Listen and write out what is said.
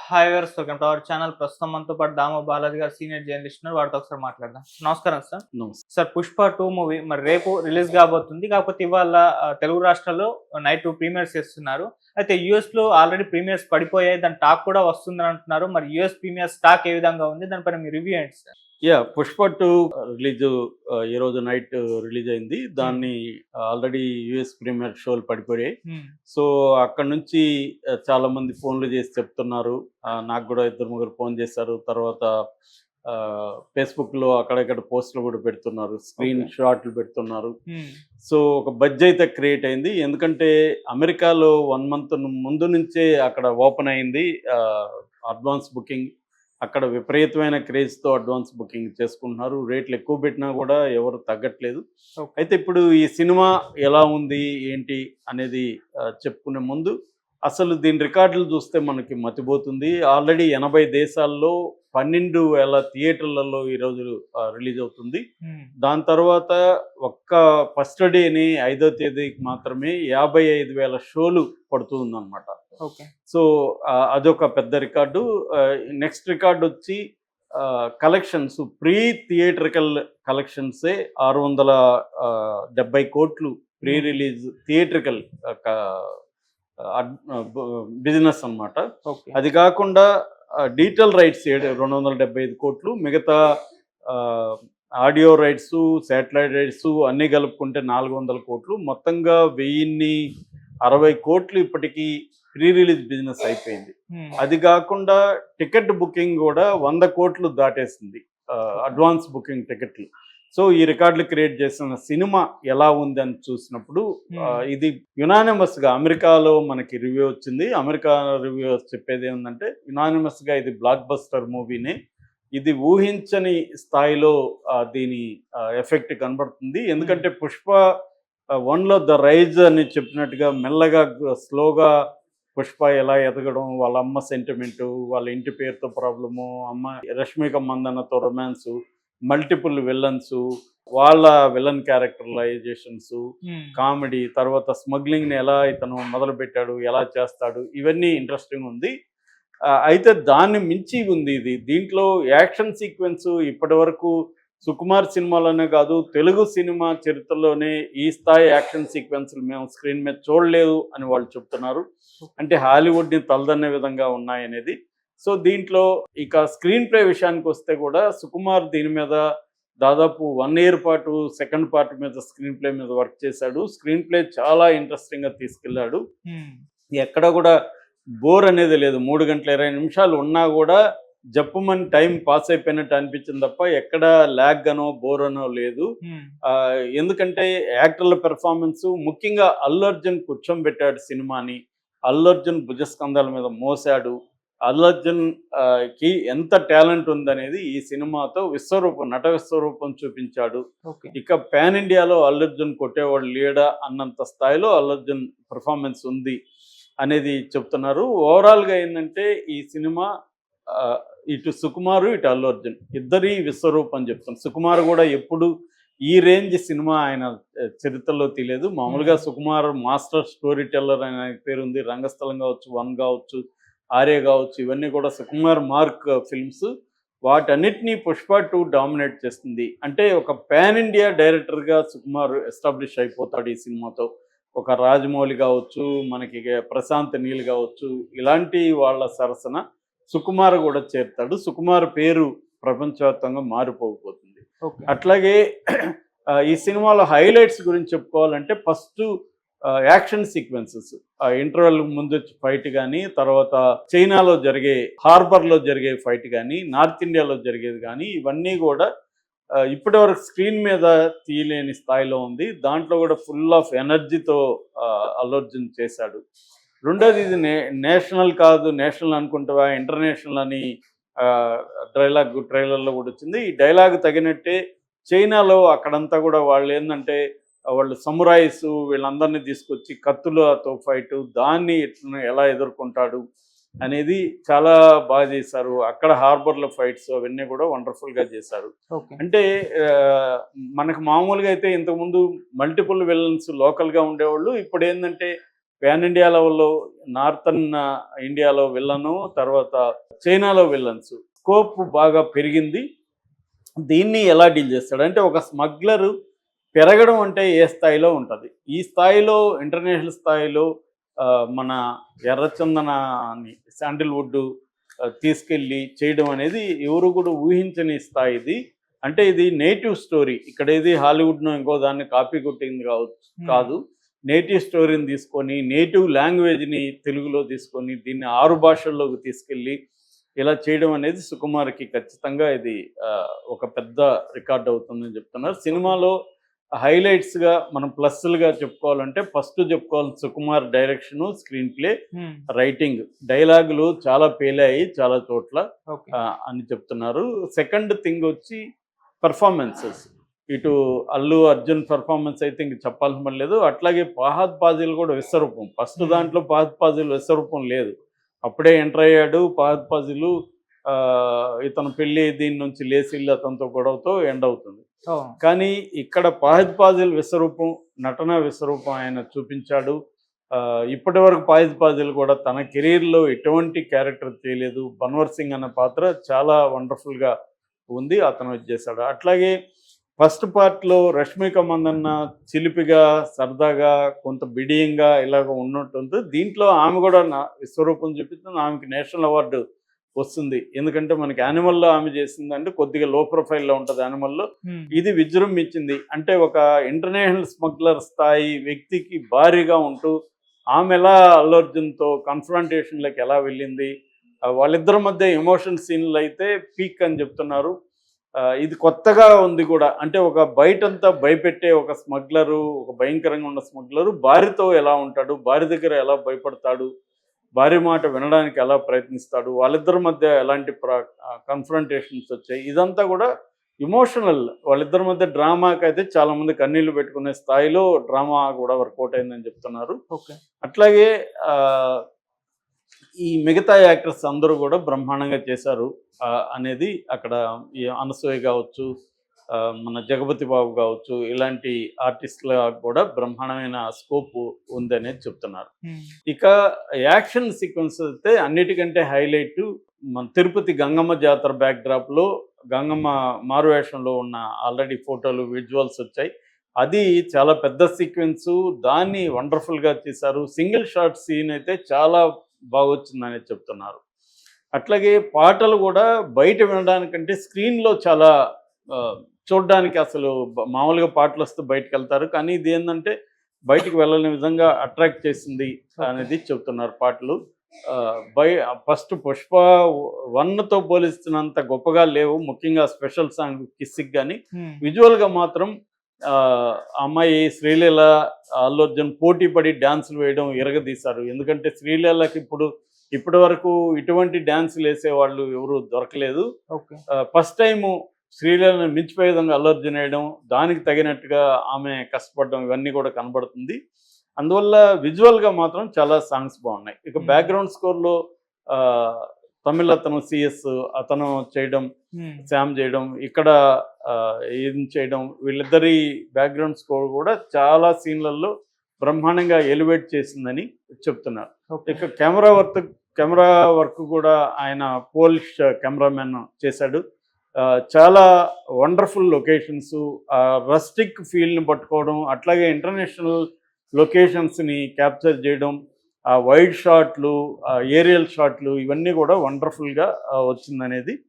Hi viewers, welcome to our channel. ప్రస్తుతం మనతో పాటు దామ బాలాజీ గారు సీనియర్ జర్నలిస్ట్ ఉన్నారు. వారితో ఒకసారి మాట్లాడదాం. నమస్కారం సార్. నమస్తే. సార్, 'పుష్ప 2' మూవీ మరి రేపు రిలీజ్ కాబోతుంది. కాకపోతే ఇవాళ తెలుగు రాష్ట్రాల్లో నైట్ ప్రీమియర్స్ చేస్తున్నారు. అయితే యూఎస్లో ఆల్రెడీ ప్రీమియర్స్ పడిపోయాయి. దాని టాక్ కూడా వస్తుందని అంటున్నారు. మరి యూఎస్ ప్రీమియర్స్ టాక్ ఏ విధంగా ఉంది? దానిపైన మీ రివ్యూ ఏంటి సార్? పుష్ప 2 రిలీజ్ ఈ రోజు నైట్ రిలీజ్ అయింది. దాన్ని ఆల్రెడీ యూఎస్ ప్రీమియర్ షోలు పడిపోయాయి. సో అక్కడ నుంచి చాలా మంది ఫోన్లు చేసి చెప్తున్నారు. నాకు కూడా ఇద్దరు ముగ్గురు ఫోన్ చేశారు. తర్వాత ఫేస్బుక్లో అక్కడక్కడ పోస్టులు కూడా పెడుతున్నారు, స్క్రీన్ షాట్లు పెడుతున్నారు. సో ఒక బజ్ అయితే క్రియేట్ అయింది. ఎందుకంటే అమెరికాలో 1 month ముందు నుంచే అక్కడ ఓపెన్ అయింది అడ్వాన్స్ బుకింగ్. అక్కడ విపరీతమైన క్రేజ్తో అడ్వాన్స్ బుకింగ్ చేసుకుంటున్నారు. రేట్లు ఎక్కువ పెట్టినా కూడా ఎవరు తగ్గట్లేదు. అయితే ఇప్పుడు ఈ సినిమా ఎలా ఉంది ఏంటి అనేది చెప్పుకునే ముందు అసలు దీని రికార్డులు చూస్తే మనకి మతిపోతుంది. ఆల్రెడీ 80 దేశాల్లో 12,000 థియేటర్లలో ఈరోజు రిలీజ్ అవుతుంది. దాని తర్వాత ఒక్క ఫస్ట్ డేని 5వ తేదీకి మాత్రమే 55,000 షోలు పడుతుందన్నమాట. సో అదొక పెద్ద రికార్డు. నెక్స్ట్ రికార్డు వచ్చి కలెక్షన్స్, ప్రీ థియేట్రికల్ కలెక్షన్సే 670 కోట్లు ప్రీ రిలీజ్ థియేట్రికల్ బిజినెస్ అన్నమాట. అది కాకుండా డిజిటల్ రైట్స్ 275 కోట్లు, మిగతా ఆడియో రైట్స్, శాటిలైట్ రైట్స్ అన్నీ కలుపుకుంటే 400 కోట్లు, మొత్తంగా 1060 కోట్లు ఇప్పటికీ ప్రీ రిలీజ్ బిజినెస్ అయిపోయింది. అది కాకుండా టికెట్ బుకింగ్ కూడా 100 కోట్లు దాటేసింది, అడ్వాన్స్ బుకింగ్ టికెట్లు. సో ఈ రికార్డులు క్రియేట్ చేసిన సినిమా ఎలా ఉంది అని చూసినప్పుడు ఇది యునానిమస్గా అమెరికాలో మనకి రివ్యూ వచ్చింది. అమెరికా రివ్యూ చెప్పేది ఏంటంటే యునానిమస్గా ఇది బ్లాక్ బస్టర్ మూవీనే. ఇది ఊహించని స్థాయిలో దీని ఎఫెక్ట్ కనబడుతుంది. ఎందుకంటే పుష్ప 1లో ద రైజ్ అని చెప్పినట్టుగా మెల్లగా స్లోగా పుష్ప ఎలా ఎదగడం, వాళ్ళ అమ్మ సెంటిమెంటు, వాళ్ళ ఇంటి పేరుతో ప్రాబ్లము, అమ్మ రష్మిక మందన్నతో రొమాన్సు, మల్టిపుల్ విలన్స్, వాళ్ళ విలన్ క్యారెక్టరైజేషన్స్, కామెడీ, తర్వాత స్మగ్లింగ్ని ఎలా ఇతను మొదలు పెట్టాడు, ఎలా చేస్తాడు, ఇవన్నీ ఇంట్రెస్టింగ్ ఉంది. అయితే దాన్ని మించి ఉంది ఇది. దీంట్లో యాక్షన్ సీక్వెన్స్ ఇప్పటి వరకు సుకుమార్ సినిమాలోనే కాదు, తెలుగు సినిమా చరిత్రలోనే ఈ స్థాయి యాక్షన్ సీక్వెన్స్లు మేము స్క్రీన్ మీద చూడలేదు అని వాళ్ళు చెప్తున్నారు. అంటే హాలీవుడ్ని తలదన్నే విధంగా ఉన్నాయనేది. సో దీంట్లో ఇక స్క్రీన్ ప్లే విషయానికి వస్తే కూడా సుకుమార్ దీని మీద దాదాపు 1 year పాటు సెకండ్ పార్ట్ మీద స్క్రీన్ ప్లే మీద వర్క్ చేశాడు. స్క్రీన్ ప్లే చాలా ఇంట్రెస్టింగ్గా తీసుకెళ్ళాడు. ఎక్కడ కూడా బోర్ అనేది లేదు. 3 గంటల 20 నిమిషాలు ఉన్నా కూడా జప్పుమని టైం పాస్ అయిపోయినట్టు అనిపించింది తప్ప ఎక్కడ ల్యాగ్ అనో బోర్ అనో లేదు. ఎందుకంటే యాక్టర్ల పెర్ఫార్మెన్స్, ముఖ్యంగా అల్లు అర్జున్ కూర్చోబెట్టాడు సినిమాని. అల్లు అర్జున్ భుజస్కంధాల మీద మోసాడు. అల్లు అర్జున్ కి ఎంత టాలెంట్ ఉందనేది ఈ సినిమాతో నట విశ్వరూపం చూపించాడు. ఇక పాన్ ఇండియాలో అల్లు అర్జున్ కొట్టేవాడు లేడా అన్నంత స్థాయిలో అల్లు అర్జున్ పెర్ఫార్మెన్స్ ఉంది అనేది చెప్తున్నారు. ఓవరాల్గా ఏంటంటే ఈ సినిమా ఇటు సుకుమారు, ఇటు అల్లు అర్జున్ ఇద్దరి విశ్వరూపం చెప్తాను. సుకుమార్ కూడా ఎప్పుడు ఈ రేంజ్ సినిమా ఆయన చరిత్రలో తెలియదు. మామూలుగా సుకుమార్ మాస్టర్ స్టోరీ టెల్లర్ అనే పేరుంది. రంగస్థలం కావచ్చు, 1 కావచ్చు, ఆర్య కావచ్చు, ఇవన్నీ కూడా సుకుమార్ మార్క్ ఫిల్మ్స్. వాటన్నిటినీ పుష్ప 2 డామినేట్ చేస్తుంది. అంటే ఒక పాన్ ఇండియా డైరెక్టర్గా సుకుమార్ ఎస్టాబ్లిష్ అయిపోతాడు ఈ సినిమాతో. ఒక రాజమౌళి కావచ్చు, మనకి ప్రశాంత్ నీల్ కావచ్చు, ఇలాంటి వాళ్ళ సరసన సుకుమార్ కూడా చేరుతాడు. సుకుమార్ పేరు ప్రపంచవ్యాప్తంగా మారిపోతుంది. అట్లాగే ఈ సినిమాలో హైలైట్స్ గురించి చెప్పుకోవాలంటే ఫస్ట్ యాక్షన్ సీక్వెన్సెస్, ఇంటర్వెల్ ముందు ఫైట్ కానీ, తర్వాత చైనాలో జరిగే హార్బర్లో జరిగే ఫైట్ కానీ, నార్త్ ఇండియాలో జరిగేది కానీ, ఇవన్నీ కూడా ఇప్పటివరకు స్క్రీన్ మీద తీయలేని స్థాయిలో ఉంది. దాంట్లో కూడా ఫుల్ ఆఫ్ ఎనర్జీతో అల్లు అర్జున్ చేశాడు. రెండోది, ఇది నేషనల్ కాదు, నేషనల్ అనుకుంటావా ఇంటర్నేషనల్ అని ట్రైలర్లో కూడా వచ్చింది. ఈ డైలాగ్ తగినట్టే చైనాలో అక్కడంతా కూడా వాళ్ళు ఏంటంటే వాళ్ళు సమురాయిస్ వీళ్ళందరినీ తీసుకొచ్చి కత్తులతో ఫైట్, దాన్ని ఎలా ఎదుర్కొంటాడు అనేది చాలా బాగా చేశారు. అక్కడ హార్బర్లో ఫైట్స్ అవన్నీ కూడా వండర్ఫుల్గా చేశారు. అంటే మనకు మామూలుగా అయితే ఇంతకుముందు మల్టిపుల్ విలన్స్ లోకల్గా ఉండేవాళ్ళు. ఇప్పుడు ఏంటంటే పాన్ ఇండియా లెవెల్లో నార్థన్ ఇండియాలో విలను, తర్వాత చైనాలో విలన్స్ స్కోప్ బాగా పెరిగింది. దీన్ని ఎలా డీల్ చేస్తాడు అంటే, ఒక స్మగ్లరు పెరగడం అంటే ఏ స్థాయిలో ఉంటుంది, ఈ స్థాయిలో ఇంటర్నేషనల్ స్థాయిలో మన ఎర్రచందనాన్ని శాండిల్వుడ్ తీసుకెళ్ళి చేయడం అనేది ఎవరు కూడా ఊహించని స్థాయి ఇది. అంటే ఇది నేటివ్ స్టోరీ, ఇక్కడ ఏది హాలీవుడ్ను ఇంకో దాన్ని కాపీ కొట్టింది కాదు. నేటివ్ స్టోరీని తీసుకొని, నేటివ్ లాంగ్వేజ్ని తెలుగులో తీసుకొని, దీన్ని 6 భాషల్లోకి తీసుకెళ్ళి ఇలా చేయడం అనేది సుకుమార్కి ఖచ్చితంగా ఇది ఒక పెద్ద రికార్డ్ అవుతుందని చెప్తున్నారు. సినిమాలో హైలైట్స్గా మనం ప్లస్లుగా చెప్పుకోవాలంటే, ఫస్ట్ చెప్పుకోవాల్సిన Sukumar direction, screen play, writing, డైలాగులు చాలా పేలాయి చాలా చోట్ల అని చెప్తున్నారు. సెకండ్ థింగ్ వచ్చి పర్ఫార్మెన్సెస్. ఇటు అల్లు అర్జున్ పర్ఫార్మెన్స్ అయితే ఇంక చెప్పాల్సిన పని లేదు. అట్లాగే ఫహద్ ఫాజిల్ కూడా విశ్వరూపం. ఫస్ట్ దాంట్లో ఫహద్ ఫాజిల్ విశ్వరూపం లేదు, అప్పుడే ఎంటర్ అయ్యాడు. ఫహద్ ఫాజిల్ ఇతను పెళ్ళి దీని నుంచి లేసిల్లు అతనితో గొడవతో ఎండ్ అవుతుంది. కానీ ఇక్కడ ఫహద్ ఫాజిల్ విశ్వరూపం, నటన విశ్వరూపం ఆయన చూపించాడు. ఇప్పటి వరకు ఫహద్ ఫాజిల్ కూడా తన కెరీర్లో ఎటువంటి క్యారెక్టర్ చేయలేదు. బన్వర్ సింగ్ అన్న పాత్ర చాలా వండర్ఫుల్గా ఉంది, అతను చేశాడు. అట్లాగే ఫస్ట్ పార్ట్లో రష్మిక మందన్న చిలిపిగా, సరదాగా, కొంత బిడియంగా ఇలాగ ఉన్నట్టుంది. దీంట్లో ఆమె కూడా విశ్వరూపం చూపిస్తుంది. ఆమెకి నేషనల్ అవార్డు వస్తుంది, ఎందుకంటే మనకి యానిమల్లో ఆమె చేసిందంటే కొద్దిగా లో ప్రొఫైల్లో ఉంటుంది యానిమల్లో, ఇది విజృంభించింది. అంటే ఒక ఇంటర్నేషనల్ స్మగ్లర్ స్థాయి వ్యక్తికి భారీగా ఉంటూ ఆమె ఎలా అల్లు అర్జున్తో కన్ఫ్రంటేషన్లోకి ఎలా వెళ్ళింది, వాళ్ళిద్దరి మధ్య ఎమోషన్ సీన్లు అయితే పీక్ అని చెప్తున్నారు. ఇది కొత్తగా ఉంది కూడా. అంటే ఒక బయటంతా భయపెట్టే ఒక స్మగ్లరు, ఒక భయంకరంగా ఉన్న స్మగ్లరు భార్యతో ఎలా ఉంటాడు, భార్య దగ్గర ఎలా భయపడతాడు, భార్య మాట వినడానికి ఎలా ప్రయత్నిస్తాడు, వాళ్ళిద్దరి మధ్య ఎలాంటి కన్ఫ్రంటేషన్స్ వచ్చాయి, ఇదంతా కూడా ఇమోషనల్. వాళ్ళిద్దరి మధ్య డ్రామాకి అయితే చాలామంది కన్నీళ్లు పెట్టుకునే స్థాయిలో డ్రామా కూడా వర్కౌట్ అయిందని చెప్తున్నారు. అట్లాగే ఈ మిగతా యాక్టర్స్ అందరూ కూడా బ్రహ్మాండంగా చేశారు అనేది అక్కడ ఈ అనసూయ కావచ్చు, మన జగపతి బాబు కావచ్చు, ఇలాంటి ఆర్టిస్టుల కూడా బ్రహ్మాండమైన స్కోప్ ఉందనేది చెప్తున్నారు. ఇక యాక్షన్ సీక్వెన్స్ అయితే అన్నిటికంటే హైలైట్ మన తిరుపతి గంగమ్మ జాతర బ్యాక్డ్రాప్లో గంగమ్మ మారువేషంలో ఉన్న ఆల్రెడీ ఫోటోలు, విజువల్స్ వచ్చాయి. అది చాలా పెద్ద సీక్వెన్సు, దాన్ని వండర్ఫుల్గా చేశారు. సింగిల్ షాట్ సీన్ అయితే చాలా బాగా వచ్చిందని చెప్తున్నారు. అట్లాగే పాటలు కూడా బయట వినడానికంటే స్క్రీన్లో చాలా చూడడానికి, అసలు మామూలుగా పాటలు వస్తే బయటకు వెళ్తారు, కానీ ఇది ఏంటంటే బయటకు వెళ్ళని విధంగా అట్రాక్ట్ చేసింది అనేది చెప్తున్నారు పాటలు. ఫస్ట్ పుష్ప 1తో పోలిస్తున్నంత గొప్పగా లేవు, ముఖ్యంగా స్పెషల్ సాంగ్ కిస్సిక్ కానీ. విజువల్గా మాత్రం అమ్మాయి శ్రీలీల, అల్లు అర్జున్ పోటీ పడి డ్యాన్సులు వేయడం ఎరగదీశారు. ఎందుకంటే శ్రీలీలకి ఇప్పటి వరకు ఇటువంటి డ్యాన్సులు వేసేవాళ్ళు ఎవరు దొరకలేదు. ఫస్ట్ టైము శ్రీలీలను మించిపోయే విధంగా అల్లు అర్జున్ వేయడం, దానికి తగినట్టుగా ఆమె కష్టపడడం, ఇవన్నీ కూడా కనబడుతుంది. అందువల్ల విజువల్గా మాత్రం చాలా సాంగ్స్ బాగున్నాయి. ఇక బ్యాక్గ్రౌండ్ స్కోర్లో తమిళ అతను సిఎస్ అతను చేయడం, శామ్ చేయడం, ఇక్కడ ఏం చేయడం, వీళ్ళిద్దరి బ్యాక్గ్రౌండ్ స్కోర్ కూడా చాలా సీన్లలో బ్రహ్మాండంగా ఎలివేట్ చేసిందని చెప్తున్నారు. ఇక కెమెరా వర్క్ కూడా ఆయన పోలిష్ కెమెరామెన్ చేశాడు. చాలా వండర్ఫుల్ లొకేషన్స్, రస్టిక్ ఫీల్ని పట్టుకోవడం, అట్లాగే ఇంటర్నేషనల్ లొకేషన్స్ని క్యాప్చర్ చేయడం, వైడ్ షాట్లు, ఏరియల్ షాట్లు, ఇవన్నీ కూడా వండర్ఫుల్గా వచ్చిందనేది